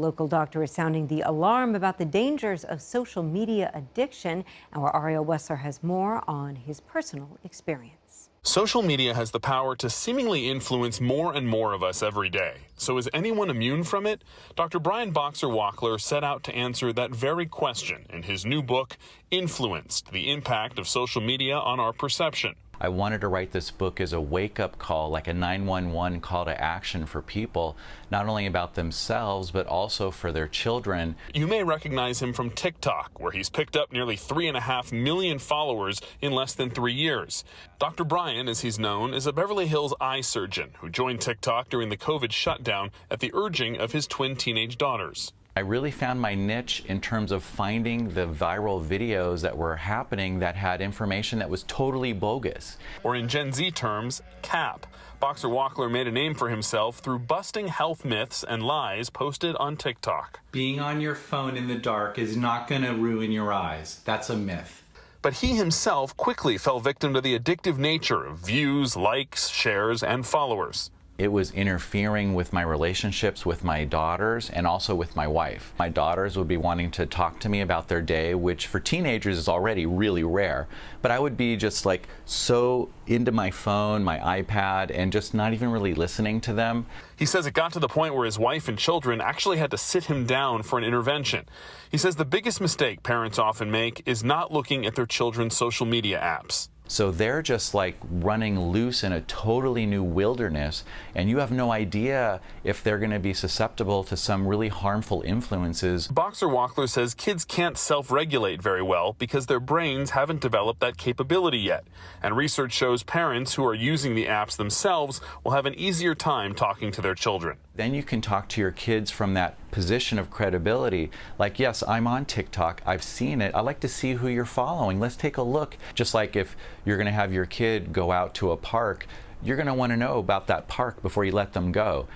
local doctor is sounding the alarm about the dangers of social media addiction. Our Ariel Wessler has more on his personal experience. Social media has the power to seemingly influence more and more of us every day. So is anyone immune from it? Dr. Brian Boxer-Wachtler set out to answer that very question in his new book, Influenced: The Impact of Social Media on Our Perception. I wanted to write this book as a wake-up call, like a 911 call to action for people, not only about themselves, but also for their children. You may recognize him from TikTok, where he's picked up nearly 3.5 million followers in less than 3 years. Dr. Brian, as he's known, is a Beverly Hills eye surgeon who joined TikTok during the COVID shutdown at the urging of his twin teenage daughters. I really found my niche in terms of finding the viral videos that were happening that had information that was totally bogus. Or in Gen Z terms, CAP. Boxer-Wachtler made a name for himself through busting health myths and lies posted on TikTok. Being on your phone in the dark is not going to ruin your eyes. That's a myth. But he himself quickly fell victim to the addictive nature of views, likes, shares, and followers. It was interfering with my relationships with my daughters and also with my wife. My daughters would be wanting to talk to me about their day, which for teenagers is already really rare. But I would be just like so into my phone, my iPad, and just not even really listening to them. He says it got to the point where his wife and children actually had to sit him down for an intervention. He says the biggest mistake parents often make is not looking at their children's social media apps. So they're just like running loose in a totally new wilderness, and you have no idea if they're going to be susceptible to some really harmful influences. Boxer-Wachtler says kids can't self-regulate very well because their brains haven't developed that capability yet. And research shows parents who are using the apps themselves will have an easier time talking to their children. Then you can talk to your kids from that position of credibility. Like, yes, I'm on TikTok. I've seen it. I'd like to see who you're following. Let's take a look. Just like if you're going to have your kid go out to a park, you're going to want to know about that park before you let them go.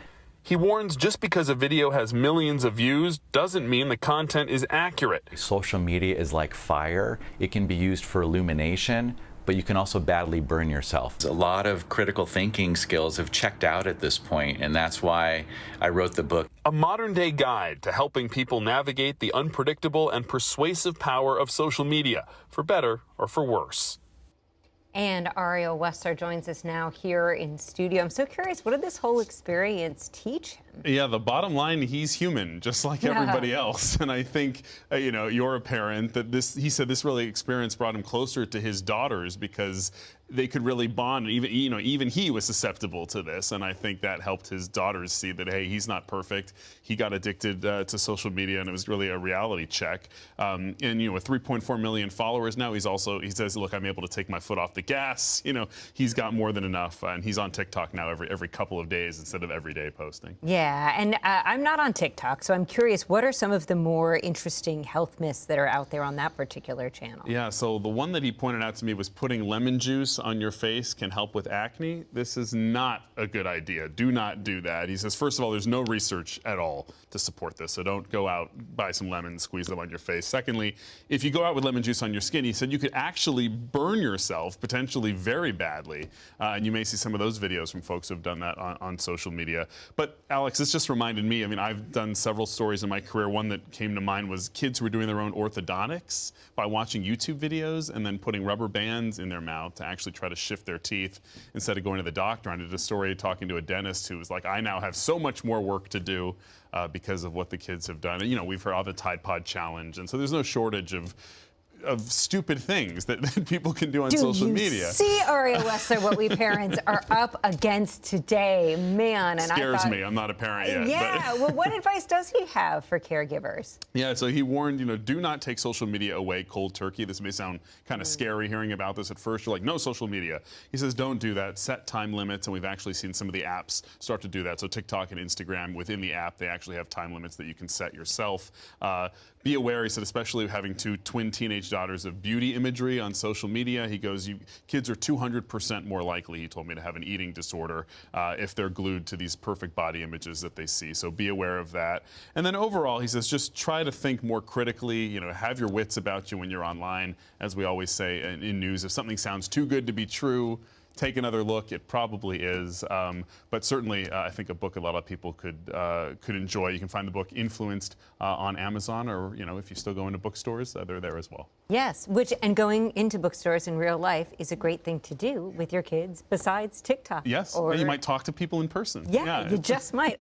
He warns just because a video has millions of views doesn't mean the content is accurate. Social media is like fire. It can be used for illumination, but you can also badly burn yourself. A lot of critical thinking skills have checked out at this point, and that's why I wrote the book. A modern-day guide to helping people navigate the unpredictable and persuasive power of social media, for better or for worse. And Ariel Wessler joins us now here in studio. I'm so curious, what did this whole experience teach him? Yeah, the bottom line, he's human, just like everybody else. And I think, you know, you're a parent, that he said this really experience brought him closer to his daughters because they could really bond. Even he was susceptible to this. And I think that helped his daughters see that, hey, he's not perfect. He got addicted to social media, and it was really a reality check. And, you know, with 3.4 million followers now, he says, look, I'm able to take my foot off the gas. You know, he's got more than enough. And he's on TikTok now every couple of days instead of every day posting. Yeah, and I'm not on TikTok, so I'm curious, what are some of the more interesting health myths that are out there on that particular channel? Yeah, so the one that he pointed out to me was putting lemon juice on your face can help with acne. This is not a good idea. Do not do that. He says, first of all, there's no research at all to support this, so don't go out, buy some lemons, squeeze them on your face. Secondly, if you go out with lemon juice on your skin, he said you could actually burn yourself, potentially very badly, and you may see some of those videos from folks who have done that on social media. But Alex, this just reminded me, I mean, I've done several stories in my career. One that came to mind was kids who were doing their own orthodontics by watching YouTube videos and then putting rubber bands in their mouth to actually try to shift their teeth instead of going to the doctor. I did a story talking to a dentist who was like, I now have so much more work to do because of what the kids have done. And, you know, we've heard of the Tide Pod Challenge, and so there's no shortage of stupid things that people can do on social media. See, Ariel Wessler, what we parents are up against today, man. And Scares me. I'm not a parent yet. Yeah. Well, what advice does he have for caregivers? Yeah. So he warned, you know, do not take social media away cold turkey. This may sound kind of scary hearing about this at first. You're like, no social media. He says, don't do that. Set time limits, and we've actually seen some of the apps start to do that. So TikTok and Instagram, within the app, they actually have time limits that you can set yourself. Be aware, he said, especially having two twin teenage daughters, of beauty imagery on social media. He goes, kids are 200% more likely, he told me, to have an eating disorder if they're glued to these perfect body images that they see. So be aware of that. And then overall, he says, just try to think more critically, you know, have your wits about you when you're online. As we always say in news, if something sounds too good to be true, take another look, it probably is. But certainly, I think a book a lot of people could enjoy. You can find the book Influenced on Amazon, or if you still go into bookstores, they're there as well. Yes, and going into bookstores in real life is a great thing to do with your kids besides TikTok. Yes, Or you might talk to people in person. Yeah, you just might.